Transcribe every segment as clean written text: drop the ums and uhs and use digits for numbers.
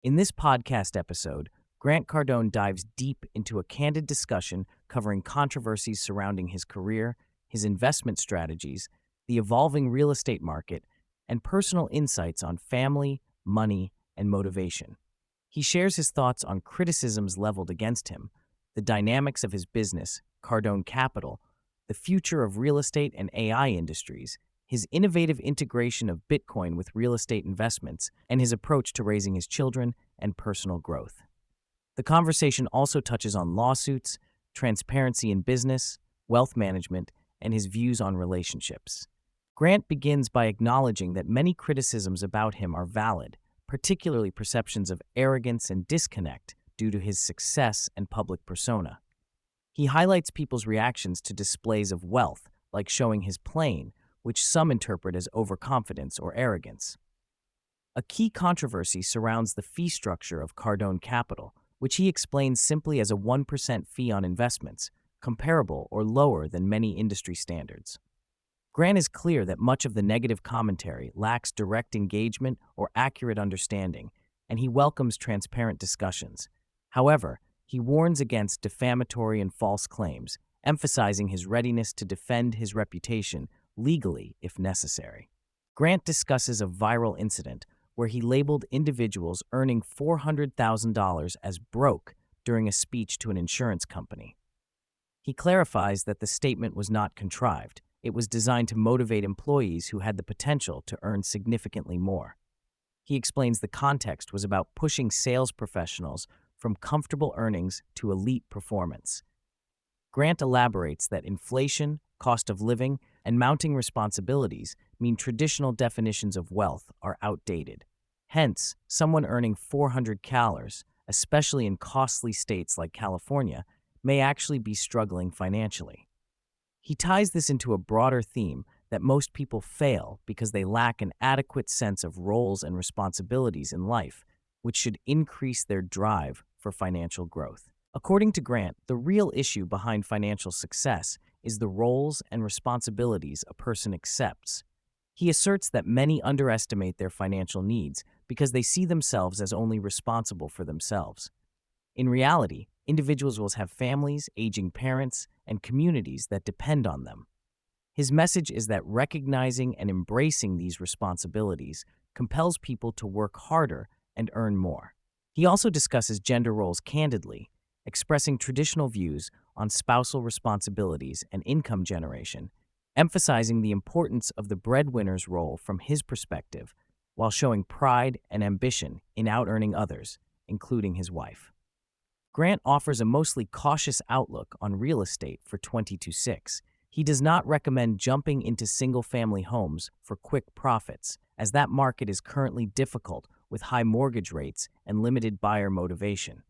In this podcast episode, Grant Cardone dives deep into a candid discussion covering controversies surrounding his career, his investment strategies, the evolving real estate market, and personal insights on family, money, and motivation. He shares his thoughts on criticisms leveled against him, the dynamics of his business, Cardone Capital, the future of real estate and AI industries, his innovative integration of Bitcoin with real estate investments, and his approach to raising his children and personal growth. The conversation also touches on lawsuits, transparency in business, wealth management, and his views on relationships. Grant begins by acknowledging that many criticisms about him are valid, particularly perceptions of arrogance and disconnect due to his success and public persona. He highlights people's reactions to displays of wealth, like showing his plane, which some interpret as overconfidence or arrogance. A key controversy surrounds the fee structure of Cardone Capital, which he explains simply as a 1% fee on investments, comparable or lower than many industry standards. Grant is clear that much of the negative commentary lacks direct engagement or accurate understanding, and he welcomes transparent discussions. However, he warns against defamatory and false claims, emphasizing his readiness to defend his reputation legally if necessary. Grant discusses a viral incident where he labeled individuals earning $400,000 as broke during a speech to an insurance company. He clarifies that the statement was not contrived. It was designed to motivate employees who had the potential to earn significantly more. He explains the context was about pushing sales professionals from comfortable earnings to elite performance. Grant elaborates that inflation, cost of living, and mounting responsibilities mean traditional definitions of wealth are outdated. Hence, someone earning $400,000, especially in costly states like California, may actually be struggling financially. He ties this into a broader theme that most people fail because they lack an adequate sense of roles and responsibilities in life, which should increase their drive for financial growth. According to Grant, the real issue behind financial success is the roles and responsibilities a person accepts. He asserts that many underestimate their financial needs because they see themselves as only responsible for themselves. In reality, individuals will have families, aging parents, and communities that depend on them. His message is that recognizing and embracing these responsibilities compels people to work harder and earn more. He also discusses gender roles candidly, expressing traditional views on spousal responsibilities and income generation, emphasizing the importance of the breadwinner's role from his perspective, while showing pride and ambition in out-earning others, including his wife. Grant offers a mostly cautious outlook on real estate for 2026. He does not recommend jumping into single-family homes for quick profits, as that market is currently difficult with high mortgage rates and limited buyer motivation.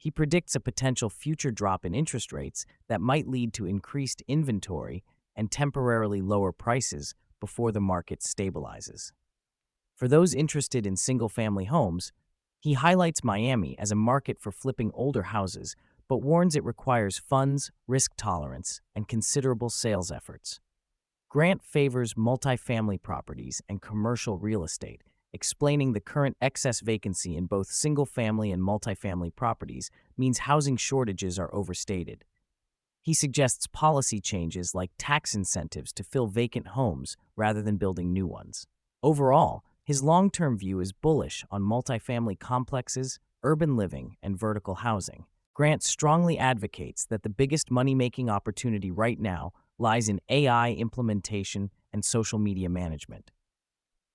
He predicts a potential future drop in interest rates that might lead to increased inventory and temporarily lower prices before the market stabilizes. For those interested in single-family homes, he highlights Miami as a market for flipping older houses, but warns it requires funds, risk tolerance, and considerable sales efforts. Grant favors multifamily properties and commercial real estate, explaining the current excess vacancy in both single-family and multifamily properties means housing shortages are overstated. He suggests policy changes like tax incentives to fill vacant homes rather than building new ones. Overall, his long-term view is bullish on multifamily complexes, urban living, and vertical housing. Grant strongly advocates that the biggest money-making opportunity right now lies in AI implementation and social media management.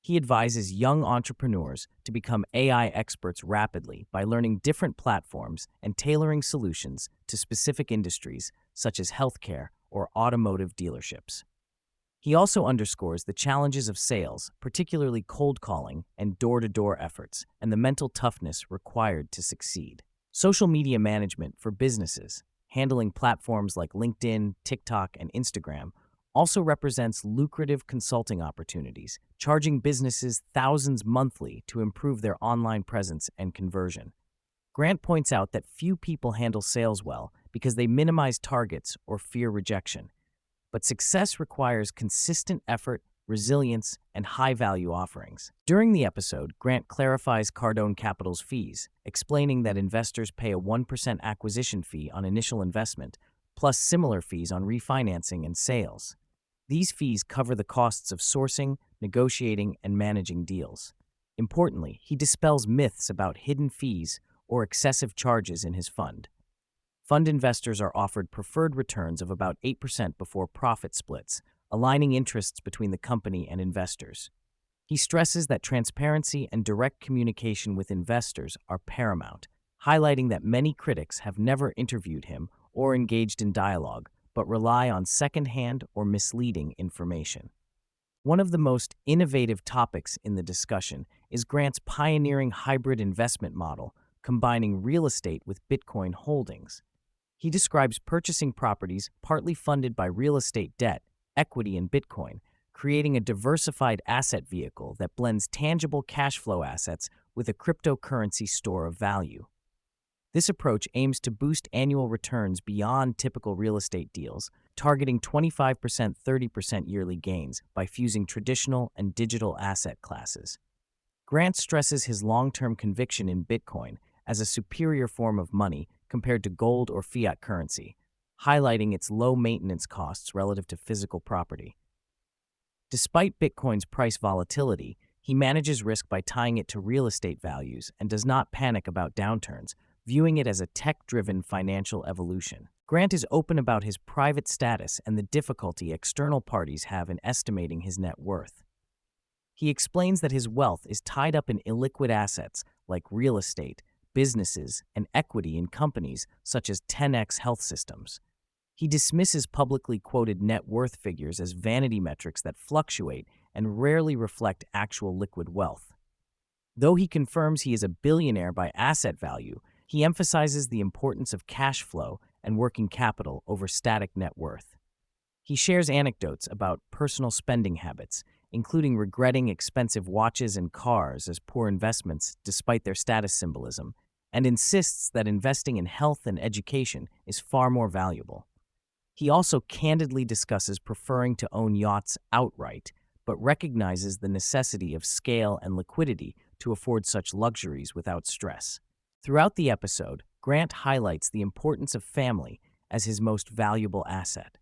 He advises young entrepreneurs to become AI experts rapidly by learning different platforms and tailoring solutions to specific industries such as healthcare or automotive dealerships. He also underscores the challenges of sales, particularly cold calling and door-to-door efforts, and the mental toughness required to succeed. Social media management for businesses, handling platforms like LinkedIn, TikTok, and Instagram, also represents lucrative consulting opportunities, charging businesses thousands monthly to improve their online presence and conversion. Grant points out that few people handle sales well because they minimize targets or fear rejection. But success requires consistent effort, resilience, and high-value offerings. During the episode, Grant clarifies Cardone Capital's fees, explaining that investors pay a 1% acquisition fee on initial investment, plus similar fees on refinancing and sales. These fees cover the costs of sourcing, negotiating, and managing deals. Importantly, he dispels myths about hidden fees or excessive charges in his fund. Fund investors are offered preferred returns of about 8% before profit splits, aligning interests between the company and investors. He stresses that transparency and direct communication with investors are paramount, highlighting that many critics have never interviewed him or engaged in dialogue, but rely on secondhand or misleading information. One of the most innovative topics in the discussion is Grant's pioneering hybrid investment model, combining real estate with Bitcoin holdings. He describes purchasing properties partly funded by real estate debt, equity, and Bitcoin, creating a diversified asset vehicle that blends tangible cash flow assets with a cryptocurrency store of value. This approach aims to boost annual returns beyond typical real estate deals, targeting 25% 30% yearly gains by fusing traditional and digital asset classes. Grant stresses his long-term conviction in Bitcoin as a superior form of money compared to gold or fiat currency, highlighting its low maintenance costs relative to physical property. Despite Bitcoin's price volatility, he manages risk by tying it to real estate values and does not panic about downturns, viewing it as a tech-driven financial evolution. Grant is open about his private status and the difficulty external parties have in estimating his net worth. He explains that his wealth is tied up in illiquid assets like real estate, businesses, and equity in companies such as 10x Health Systems. He dismisses publicly quoted net worth figures as vanity metrics that fluctuate and rarely reflect actual liquid wealth. Though he confirms he is a billionaire by asset value, he emphasizes the importance of cash flow and working capital over static net worth. He shares anecdotes about personal spending habits, including regretting expensive watches and cars as poor investments despite their status symbolism, and insists that investing in health and education is far more valuable. He also candidly discusses preferring to own yachts outright, but recognizes the necessity of scale and liquidity to afford such luxuries without stress. Throughout the episode, Grant highlights the importance of family as his most valuable asset.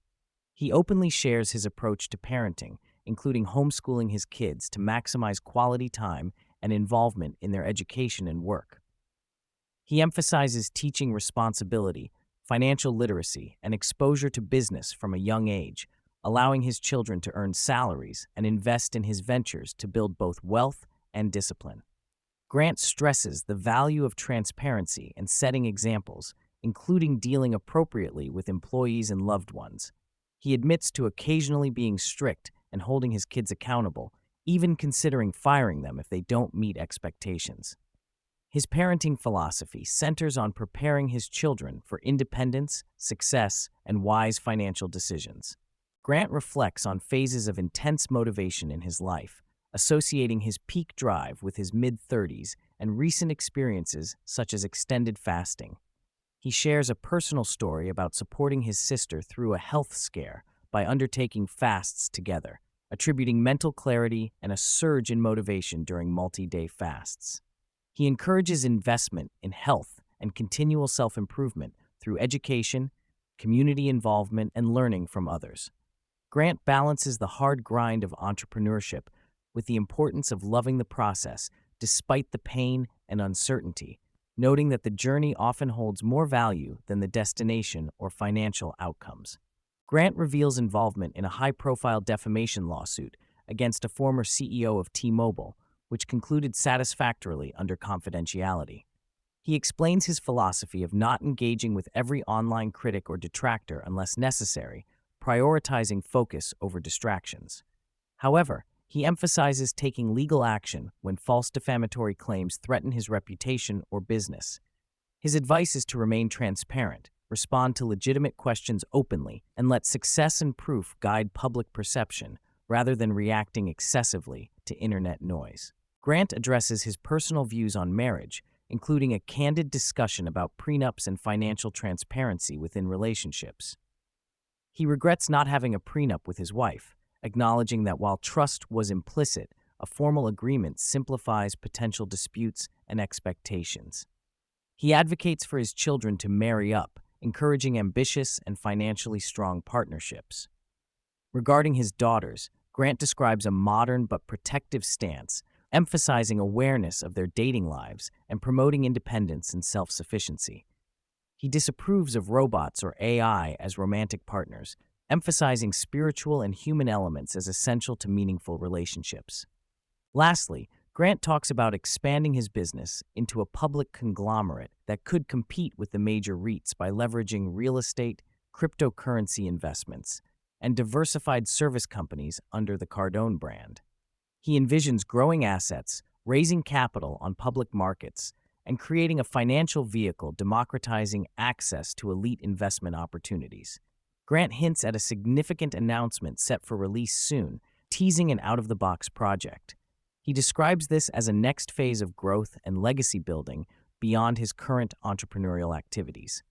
He openly shares his approach to parenting, including homeschooling his kids to maximize quality time and involvement in their education and work. He emphasizes teaching responsibility, financial literacy, and exposure to business from a young age, allowing his children to earn salaries and invest in his ventures to build both wealth and discipline. Grant stresses the value of transparency and setting examples, including dealing appropriately with employees and loved ones. He admits to occasionally being strict and holding his kids accountable, even considering firing them if they don't meet expectations. His parenting philosophy centers on preparing his children for independence, success, and wise financial decisions. Grant reflects on phases of intense motivation in his life, associating his peak drive with his mid-30s and recent experiences such as extended fasting. He shares a personal story about supporting his sister through a health scare by undertaking fasts together, attributing mental clarity and a surge in motivation during multi-day fasts. He encourages investment in health and continual self-improvement through education, community involvement, and learning from others. Grant balances the hard grind of entrepreneurship with the importance of loving the process despite the pain and uncertainty, noting that the journey often holds more value than the destination or financial outcomes. Grant reveals involvement in a high-profile defamation lawsuit against a former CEO of T-Mobile, which concluded satisfactorily under confidentiality. He explains his philosophy of not engaging with every online critic or detractor unless necessary, prioritizing focus over distractions. However, he emphasizes taking legal action when false defamatory claims threaten his reputation or business. His advice is to remain transparent, respond to legitimate questions openly, and let success and proof guide public perception rather than reacting excessively to internet noise. Grant addresses his personal views on marriage, including a candid discussion about prenups and financial transparency within relationships. He regrets not having a prenup with his wife, acknowledging that while trust was implicit, a formal agreement simplifies potential disputes and expectations. He advocates for his children to marry up, encouraging ambitious and financially strong partnerships. Regarding his daughters, Grant describes a modern but protective stance, emphasizing awareness of their dating lives and promoting independence and self-sufficiency. He disapproves of robots or AI as romantic partners, emphasizing spiritual and human elements as essential to meaningful relationships. Lastly, Grant talks about expanding his business into a public conglomerate that could compete with the major REITs by leveraging real estate, cryptocurrency investments, and diversified service companies under the Cardone brand. He envisions growing assets, raising capital on public markets, and creating a financial vehicle democratizing access to elite investment opportunities. Grant hints at a significant announcement set for release soon, teasing an out-of-the-box project. He describes this as a next phase of growth and legacy building beyond his current entrepreneurial activities.